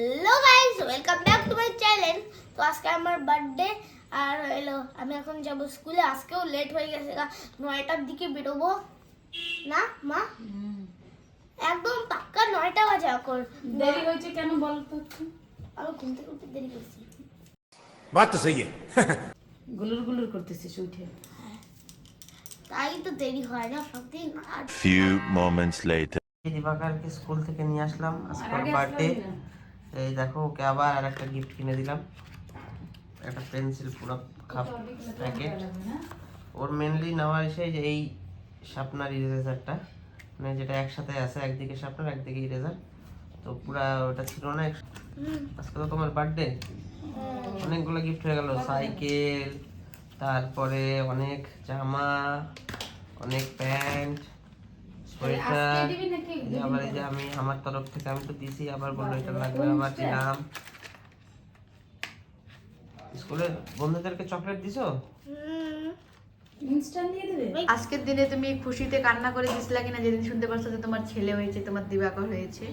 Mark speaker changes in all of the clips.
Speaker 1: Hello guys, welcome back to my channel. তো আজকে আমার বার্থডে আর হলো আমি এখন যাব স্কুলে। আজকেও লেট হয়ে গেছে, 9টার দিকে বেরোবো না মা? একদম পাক্কা 9টা বাজে। এখন
Speaker 2: দেরি হয়েছে কেন বল তো?
Speaker 1: আমি ঘুম থেকে উঠতে দেরি করছি।
Speaker 3: बात तो सही है।
Speaker 2: গুলুর গুলুর করতেছিস উঠে।
Speaker 1: তাই তো দেরি হয় না সবদিন। আর
Speaker 4: Few moments later.
Speaker 5: দিবাকারকে স্কুল থেকে নিয়ে আসলাম, আজকে ওর বার্থডে। এই দেখো, ওকে আবার আর একটা গিফট কিনে দিলাম, একটা পেন্সিল পুরো কাপ প্যাকেট। ওর মেনলি নেওয়ার সেই যে এই শার্পনার ইরেজারটা, মানে যেটা একসাথে আছে, একদিকে শার্পনার একদিকে ইরেজার। তো পুরা ওটা ছিল না। আজকে তো তোমার বার্থডে, অনেকগুলো গিফট হয়ে গেল। সাইকেল, তারপরে অনেক জামা, অনেক প্যান্ট, সোয়েটার। আবার এই যে আমি আমার তরফ থেকে আমি তো দিছি, আবার বললো এটা লাগবে, আবার দিলাম। স্কুলে বন্ধুদেরকে চকলেট দিছো?
Speaker 2: ইনস্ট্যান্ট দিয়ে দেবে।
Speaker 6: আজকের দিনে তুমি খুশিতে কান্না করে দিছিলা কিনা, যেদিন শুনতে পারছো যে তোমার ছেলে হয়েছে, তোমার দিবাকর হয়েছে,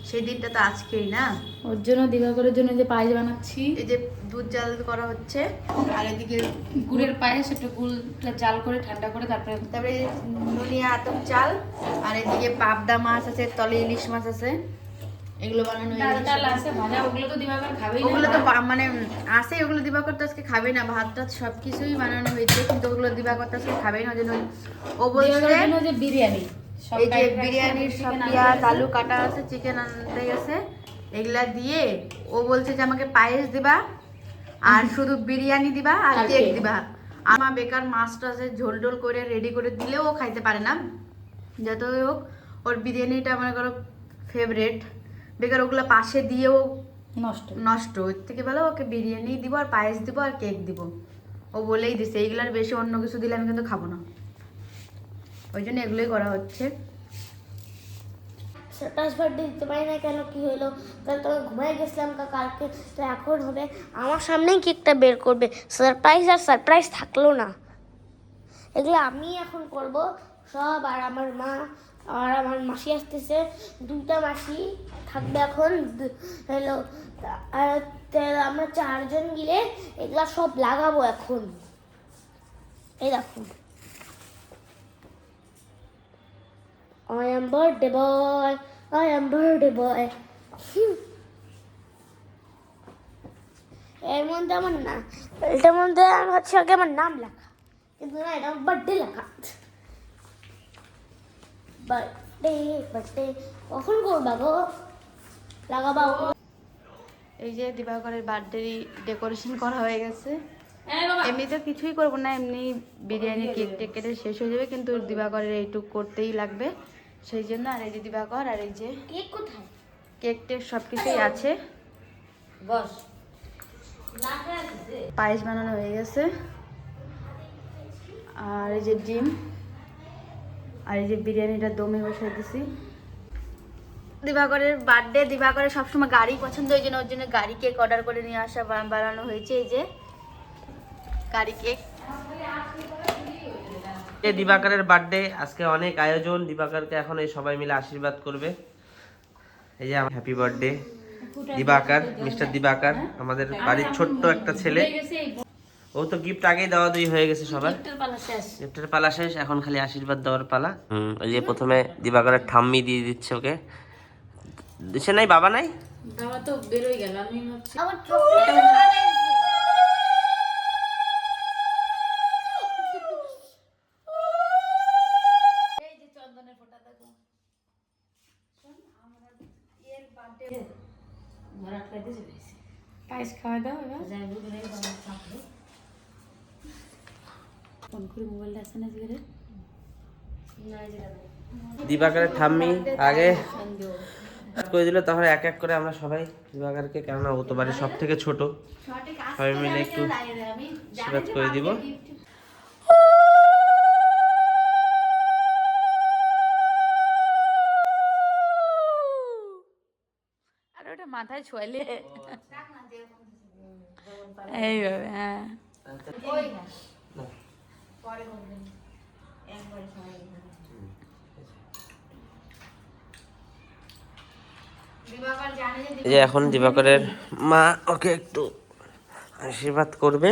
Speaker 6: সেই দিনটা তো আজকেই না।
Speaker 2: ওর জন্য দিবাকরের জন্য যে পায়েস বানাচ্ছি,
Speaker 6: এই যে দুধ জাল করা হচ্ছে, আর এদিকে
Speaker 2: গুড়ের পায়েস, একটু গুড়টা জাল করে ঠান্ডা করে
Speaker 6: তারপরে নুনিয়া আতপ চাল, আর এদিকে পাবদা মাছ আছে, তলে ইলিশ মাছ আছে, এগুলো বানানো হয়ে গেছে।
Speaker 2: ডাল আছে ভাজা, ওগুলো তো দিবাকর খাবেই না।
Speaker 6: ওগুলো তো মানে আছে, ওগুলো দিবাকর তো আজকে খাবে না। ভাত টাত সবকিছুই বানানো হয়েছে, কিন্তু ওগুলো দিবাকর তো আজকে খাবেই না। ওই জন্য ও বলছে
Speaker 2: যে বিরিয়ানি,
Speaker 6: এই যে বিরিয়ানির সব পেঁয়াজ আলু কাটা আছে, চিকেন আনতে গেছে, এগুলা দিয়ে ও বলছে যে আমাকে পায়েস দিবা আর শুধু বিরিয়ানি দিবা আর কেক দিবা। আমার বেকার মাছটা আছে ঝোল টোল করে রেডি করে দিলেও ও খাইতে পারে না। যতই হোক ওর বিরিয়ানিটা মনে করো ফেভারেট, বেকার ওগুলো পাশে দিয়েও নষ্ট। ওর থেকে ভালো ওকে বিরিয়ানি দিব আর পায়েস দিব আর কেক দিব। ও বলেই দিছে এইগুলার বেশি অন্য কিছু দিলে আমি কিন্তু খাবো না, ওই জন্য এগুলোই করা হচ্ছে।
Speaker 1: সারপ্রাইজ বার্থডে দিতে পারি না কেন, কি হলো? কাল তো ঘুমাই গেছিলাম কালকে, তো এখন হবে আমার সামনেই কেকটা বের করবে। সারপ্রাইজ আর সারপ্রাইজ থাকলো না, এগুলো আমি এখন করব সব। আর আমার মা আর আমার মাসি আসতেছে, 2টা মাসি থাকবে এখন হলো। আর আমরা 4জন গিয়ে এগুলা সব লাগাবো এখন। এই দেখুন, I am birthday boy, I am birthday boy. এর মধ্যে আমার না, এটার মধ্যে হচ্ছে আগে আমার নাম লেখা, কিন্তু না, এটা বার্থডে লেখা। বার্থডে কখন করবা গো? লাগাবা?
Speaker 6: এই যে দিবাকরের বার্থডে ডেকোরেশন করা হয়ে গেছে। এমনি তো কিছুই করবো না, এমনি বিরিয়ানি কেক টেক কেটে শেষ হয়ে যাবে, কিন্তু দিবাকরের এইটুকু করতেই লাগবে, সেই জন্য। আর এই যে দিবাকর, আর এই যে
Speaker 1: কেক কোথায়?
Speaker 6: কেক টেক সব কিছুই আছে। পায়েস বানানো হয়ে গেছে, আর এই যে ডিম, আর এই যে বিরিয়ানিটা দমে বসে দিছি। দিবাকরের বার্থডে, দিবাকরের সবসময় গাড়ি পছন্দ, ওই জন্য ওর জন্য গাড়ি কেক অর্ডার করে নিয়ে আসা বানানো হয়েছে। এই যে গাড়ি কেক।
Speaker 5: দিবাকারের বার্থডে, আজকে অনেক আয়োজন। দিবাকারকে এখন এই সবাই মিলে আশীর্বাদ করবে। এই যে হ্যাপি বার্থডে দিবাকার, মিস্টার দিবাকার, আমাদের বাড়ির ছোট্ট একটা ছেলে। ও তো গিফট আগেই দেওয়া দুই হয়ে গেছে সবার, গিফটের পালা শেষ, এখন খালি আশীর্বাদ দেওয়ার পালা। ওই যে প্রথমে দিবাকারের ঠাম্মি দিয়ে দিচ্ছে ওকে। দিচ্ছে নাই, বাবা নাই,
Speaker 2: বাবা তো বেরোই গেল। আমি ভাবছি
Speaker 1: আমার চোখটা
Speaker 2: পায়েস খাওয়া দাও এবার। ফোন করে মোবাইলটা আছে না জিরে?
Speaker 5: দিবাকারের ঠাম্মি আগে করে দিল, তাহলে এক এক করে আমরা সবাই দিবাকারকে, কেননা ও তো বাড়ির সব থেকে ছোট, সবাই মিলে একটু আশীর্বাদ করে দিব।
Speaker 6: আর ওটা মাথায় ছোয়ালে এইভাবে, হ্যাঁ।
Speaker 5: এই যে এখন দিবাকরের মা ওকে একটু আশীর্বাদ করবে।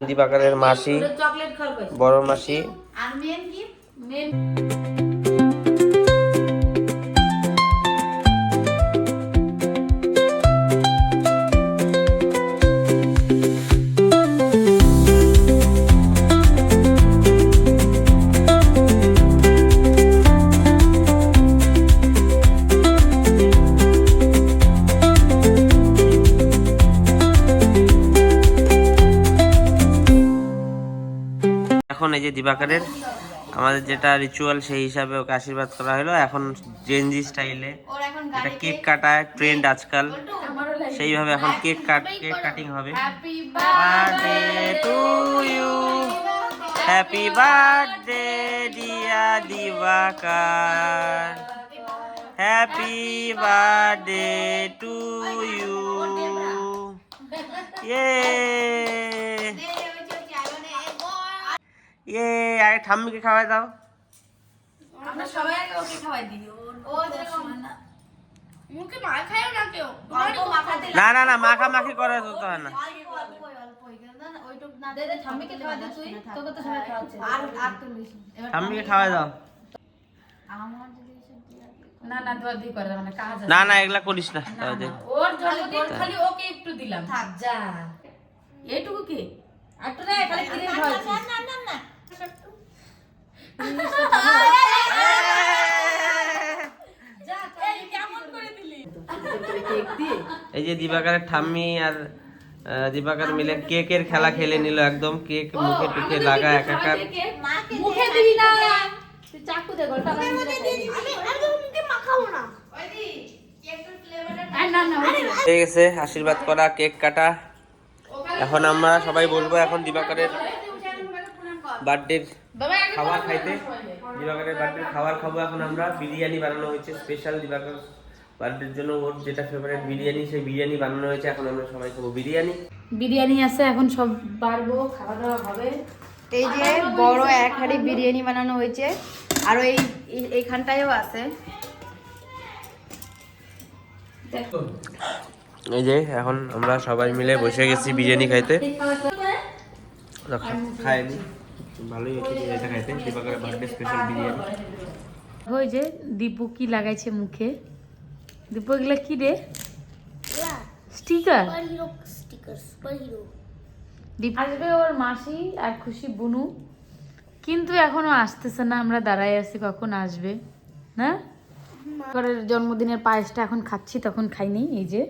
Speaker 5: দিবাকরের মাসি,
Speaker 6: চকলেট খাবে
Speaker 5: বড় মাসি,
Speaker 6: আর মেন কি মেন
Speaker 5: এখন এই যে দিবাকরের আমাদের যেটা রিচুয়াল সেই হিসাবে ওকে আশীর্বাদ করা হলো। এখন জেনজি স্টাইলে
Speaker 6: ওর এখন
Speaker 5: এটা কেক কাটা ট্রেন্ড আজকাল, সেইভাবে এখন কেক কাটিং হবে।
Speaker 6: Happy
Speaker 5: birthday to you, happy birthday dear Dibakar, happy birthday to you. ইয়ে আরে ঠাম্মিকে খাওয়াই দাও।
Speaker 6: আমরা সবাই আগে ওকে খাওয়াই দিই। ও যেরকম
Speaker 1: মুখে মার খায় না কেউ।
Speaker 6: অল্প মাখাতে
Speaker 5: না না না, মাখামাখি করে তো হয় না।
Speaker 6: ঠাম্মিকে খাওয়া দে তুই, তোকে তো সবাই খাওয়াচ্ছে। আর তুই বেশি। এবার
Speaker 5: ঠাম্মিকে খাওয়াই দাও।
Speaker 2: না না দোয়া দি করে মানে কাজ
Speaker 5: না না এগুলা করিস না।
Speaker 2: ওর জন্মদিন খালি ওকে একটু দিলাম
Speaker 6: থাক
Speaker 2: যা এইটুকু কি একটু রে খালি ক্রিম খাওয়াচ্ছি
Speaker 6: না না না
Speaker 2: যা এই কেমন করে দিলি কেক দিয়ে
Speaker 5: এই যে দিবাকরের ঠাম্মি আর দিবাকর মিলে কেকের খেলা খেলে নিল একদম। কেক মুখে টুকে লাগা একাকার।
Speaker 2: মুখে দিবি না তুই চাকু দে গোলটা
Speaker 1: আমি মুখে মাখাবো না।
Speaker 6: ওই দি একটু ফ্লেভারটা
Speaker 2: আর না না
Speaker 5: হয়ে গেছে আশীর্বাদ করা, কেক কাটা। এখন আমরা সবাই বলবো এখন দিবাকরের বার্থডের খাবার খাইতে। দিবাকরের বার্থডের খাবার খাবো এখন আমরা। বিরিয়ানি বানানো হয়েছে স্পেশাল দিবাকর বার্থডের জন্য, ওর যেটা ফেভারিট বিরিয়ানি, সেই বিরিয়ানি বানানো হয়েছে। এখন আমরা সবাই খাবো বিরিয়ানি।
Speaker 2: বিরিয়ানি আছে এখন সব বাড়বো, খাওয়া দাওয়া হবে।
Speaker 6: এই যে বড় এক হাঁড়ি বিরিয়ানি বানানো হয়েছে, আর ওই এইখানটায়ও আছে।
Speaker 5: এই যে এখন আমরা সবাই মিলে বসে গেছি বিরিয়ানি খাইতে। খাইনি, ভালোই হয়েছে বিরিয়ানিটা খাইতে। দিবাকরের বার্থডে স্পেশাল বিরিয়ানি।
Speaker 2: ওই যে দীপু কি লাগাইছে মুখে। দীপু এগুলা কি রে? স্টিকার।
Speaker 1: Superhero sticker, superhero.
Speaker 2: আসবে ওর মাসি আর খুশি বুনু, কিন্তু এখনো আসতেছে না। আমরা দাঁড়াই আছি কখন আসবে না। দিবাকরের জন্মদিনের পায়েসটা এখন খাচ্ছি, তখন খাইনি। এই যে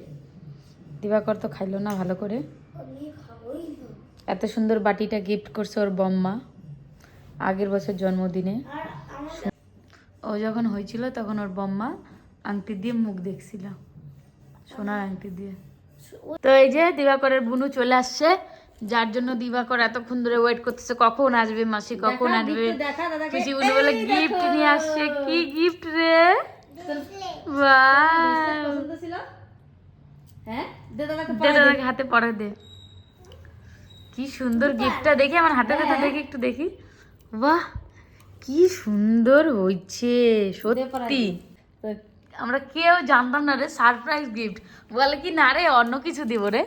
Speaker 2: দিবাকর তো খাইলো না ভালো করে।
Speaker 1: আমি খাবোই না।
Speaker 2: এত সুন্দর বাটিটা গিফট করছে ওর বম্মা আগের বছর জন্মদিনে।
Speaker 1: আর আমার
Speaker 2: ও যখন হয়েছিল তখন ওর বম্মা আংটি দিয়ে মুখ দেখছিল, সোনার আংটি দিয়ে। তো এই যে দিবাকরের বুনু চলে আসছে, যার জন্য দিবাকর এতক্ষণ ধরে ওয়েট করতেছে কখন আসবে মাসি, কখন আসবে। খুশি বুনু বলে গিফট নিয়ে আসছে। কি গিফট রে? বাহ, দে দাদাকে হাতে পড়া দে। কি সুন্দর গিফটটা, দেখি আমার হাতে হাতে দেখি, একটু দেখি। বাহ কি সুন্দর হয়েছে সত্যি। আমরা কেউ জানতাম না রে সারপ্রাইজ গিফট বলে কি না রে, অন্য কিছু দিব রে।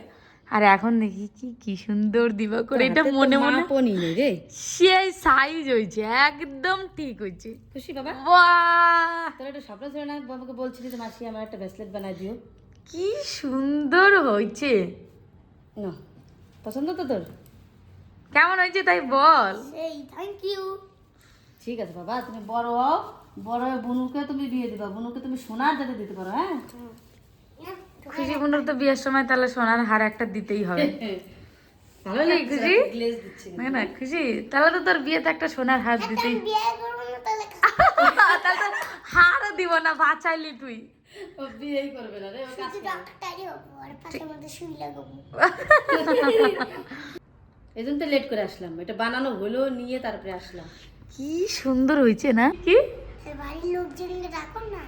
Speaker 2: আর এখন দেখি কি কি সুন্দর দিবা করে, এটা মনে মনে
Speaker 6: রে
Speaker 2: সেই সাইজ হয়েছে, একদম ঠিক হয়েছে।
Speaker 6: খুশি বাবা,
Speaker 2: বাহ
Speaker 6: তোর একটা স্বপ্ন ছিল না, বাবাকে বলছিলি যে মাসি আমার একটা ব্রেসলেট বানাই দিও।
Speaker 2: কি সুন্দর হয়েছে
Speaker 6: না পছন্দ তো তোর?
Speaker 2: কেমন হয়েছে তাই বল।
Speaker 1: সেই থ্যাংক ইউ।
Speaker 6: ঠিক আছে বাবা, তুমি বড় হও, বড় হয়ে বুনুকে তুমি বিয়ে দিবা, বুনুকে তুমি সোনার যাতে দিতে পারো। হ্যাঁ
Speaker 2: খুশি বোনের তো বিয়ের সময় তাহলে সোনার হার একটা দিতেই হবে।
Speaker 6: ভালো লাগছে,
Speaker 2: খুশি
Speaker 6: গ্লেজ দিচ্ছি।
Speaker 2: না না খুশি, তাহলে তো তোর বিয়েতে একটা সোনার হার দিতেই।
Speaker 1: বিয়ে করবো না তাহলে
Speaker 2: তাহলে তো হারও দিব না, বাঁচাইলি তুই।
Speaker 6: ও বিয়েই করবে না রে, ও কাজ
Speaker 1: শুধু ডাক্তারই হবো আর পাশের মধ্যে সুই লাগাবো।
Speaker 7: এই জন্য তো লেট করে আসলাম, এটা বানানো হলো নিয়ে তারপরে আসলাম।
Speaker 2: কি সুন্দর হয়েছে না? কি
Speaker 1: বাড়ির লোকজনকে ডাকো না।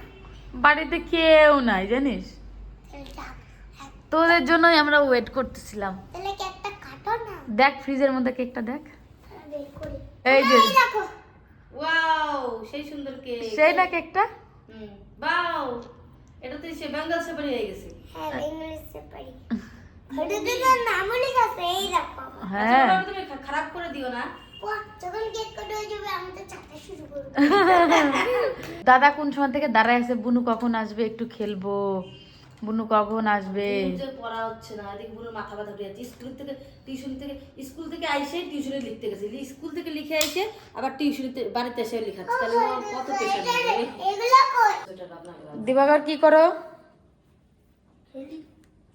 Speaker 2: বাড়িতে কেউ নাই জানিস, তোদের জন্যই আমরা ওয়েট করতেছিলাম।
Speaker 1: তাহলে কেকটা কাটো না,
Speaker 2: দেখ ফ্রিজের মধ্যে কেকটা দেখ,
Speaker 1: বের করি।
Speaker 2: এই যে
Speaker 1: দেখো
Speaker 7: ওয়াও, সেই সুন্দর কেক।
Speaker 2: সেই না কেকটা।
Speaker 7: বাও, এটা তো সে বেঙ্গল সেপারি হয়ে গেছে।
Speaker 1: হ্যাঁ বেঙ্গলি সেপারি, ওটাতে তো নামও লেখা আছে, এই দেখো।
Speaker 2: হ্যাঁ
Speaker 7: আচ্ছা, তুমি খারাপ করে দিও না।
Speaker 1: যখন কেক কাটা হয়ে যাবে আমি তো চাটা শুরু করবো।
Speaker 2: দাদা কোন সময় থেকে দাঁড়ায় আছে, বুনু কখন আসবে একটু খেলবো, বুনু কখন আসবে।
Speaker 7: যে পড়া হচ্ছে না, এদিকে পুরো মাথা ব্যথা উঠে যাচ্ছে। স্কুল থেকে আইসে টিউশনে লিখতে গেছে, স্কুল থেকে লিখে আইসে আবার টিউশনিতে বাড়িতে এসে লেখাচ্ছে, তাহলে ও কত পেশা নেবে।
Speaker 1: এগুলো কই?
Speaker 2: দিবাকর কি করো?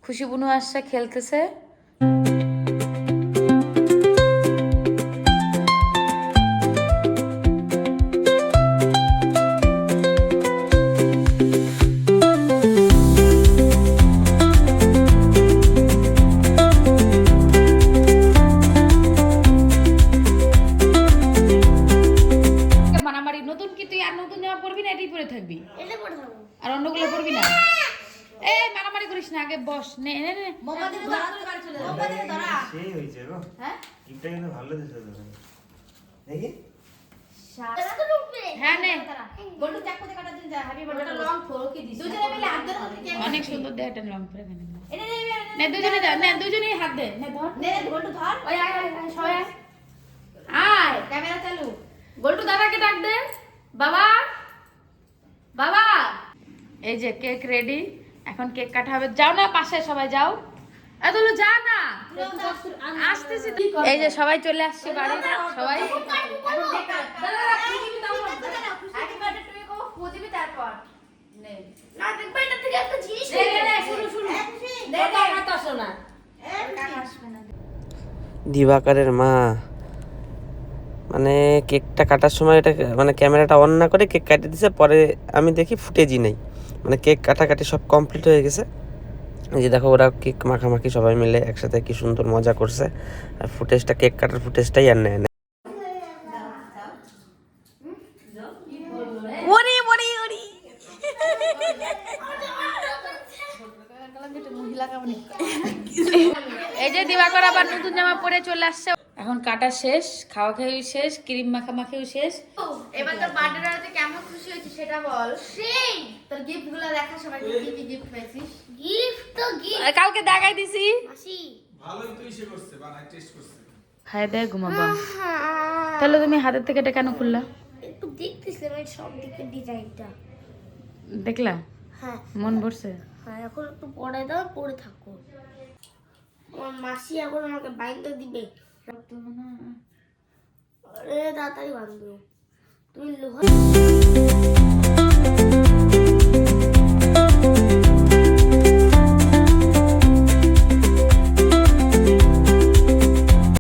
Speaker 2: খুশি বুনু আসছে, খেলতেছে। মারামারি নতুন কি তুই আর নতুন জামা পরবি না, এটাই পরে থাকবি
Speaker 1: এটা পড়ে থাকো।
Speaker 2: আর অন্যগুলো পরবি না? এই মারামারি করিস না, আগে বস। নে নে নে
Speaker 7: মোমবাতিতে ধরা ধরে বাড়ি চলে যাবে। মোমবাতিতে ধরা।
Speaker 5: সেই হয়েছে গো,
Speaker 7: হ্যাঁ?
Speaker 5: গিফটটা কিন্তু ভালো দিয়েছে দেখি।
Speaker 1: এটা তো ঢুকবে।
Speaker 2: হ্যাঁ নে,
Speaker 7: বল্টু চাকু দিয়ে কাটার জন্য যা, হ্যাপি বার্থডে লং ফোরকি দিস। দুজনে মিলে হাত ধরে
Speaker 2: অনেক সুন্দর দেয় এটা লং করে কেন।
Speaker 7: এনে নে
Speaker 2: নে দুজনে দাও, নে দুজনেই হাত দে, নে ধর।
Speaker 7: নে বল্টু ধর।
Speaker 2: ওই আয় আয় আয়, সবাই আয়। আয়
Speaker 7: ক্যামেরা চালু।
Speaker 2: বল্টু দাদাকে ডাক দে। বাবা, বাবা। এই যে কেক রেডি, এখন কেক কাটা হবে। যাও না পাশে, সবাই যাও। এতগুলো যা না, আসতেছি তো। এই যে সবাই চলে আসছে বাড়ি, সবাই।
Speaker 7: হ্যাপি বার্থডে টু ইউ, খুঁজবি তারপর। নে
Speaker 1: না দেখবে এটা থেকে একটা জিনিস
Speaker 7: নে নে শুরু শুরু। নে কাকা তো আসো না।
Speaker 5: দিবাকরের মা মানে কেকটা কাটার সময় এটা মানে ক্যামেরাটা অন না করে কেক কাটিয়ে দিছে, পরে আমি দেখি ফুটেজই নেই, মানে কেক কাটাকাটি সব কমপ্লিট হয়ে গেছে। এই যে দেখো ওরা কেক মাখামাখি সবাই মিলে একসাথে কি সুন্দর মজা করছে, আর ফুটেজটা কেক কাটার ফুটেজটাই আর নেয় না।
Speaker 2: ওরে ওরে ওরে, এই যে দিবাকর আবার নতুন জামা পরে চলে আসছে। এখন কাটা শেষ, খাওয়া খাওয়াই শেষ, ক্রিম মাখামাখিও শেষ।
Speaker 6: এবার তোর বার্থডে কেমন খুশি হয়েছিস সেটা বল।
Speaker 1: সেই
Speaker 6: তোর গিফট গুলো দেখা সবাইকে, কি কি গিফট পেয়েছিস?
Speaker 1: গিফট তো গিফট
Speaker 2: আর কালকে দেখাই দিছি।
Speaker 1: মাসি।
Speaker 2: খাই দেয় ঘুমাবা। তাহলে তুমি হাতের থেকে এটা কেন খুললা?
Speaker 1: একটু দেখতেছিলাম এই সব দিকের ডিজাইনটা।
Speaker 2: দেখলা?
Speaker 1: হ্যাঁ
Speaker 2: মন ভরছে?
Speaker 1: হ্যাঁ, এখন একটু পরে দাও, পরে থাকো। আমার মাসি এখন আমাকে বাইন্দা দিবে। আরে তাড়াতাড়ি বাঁধবে, তুমি লোহা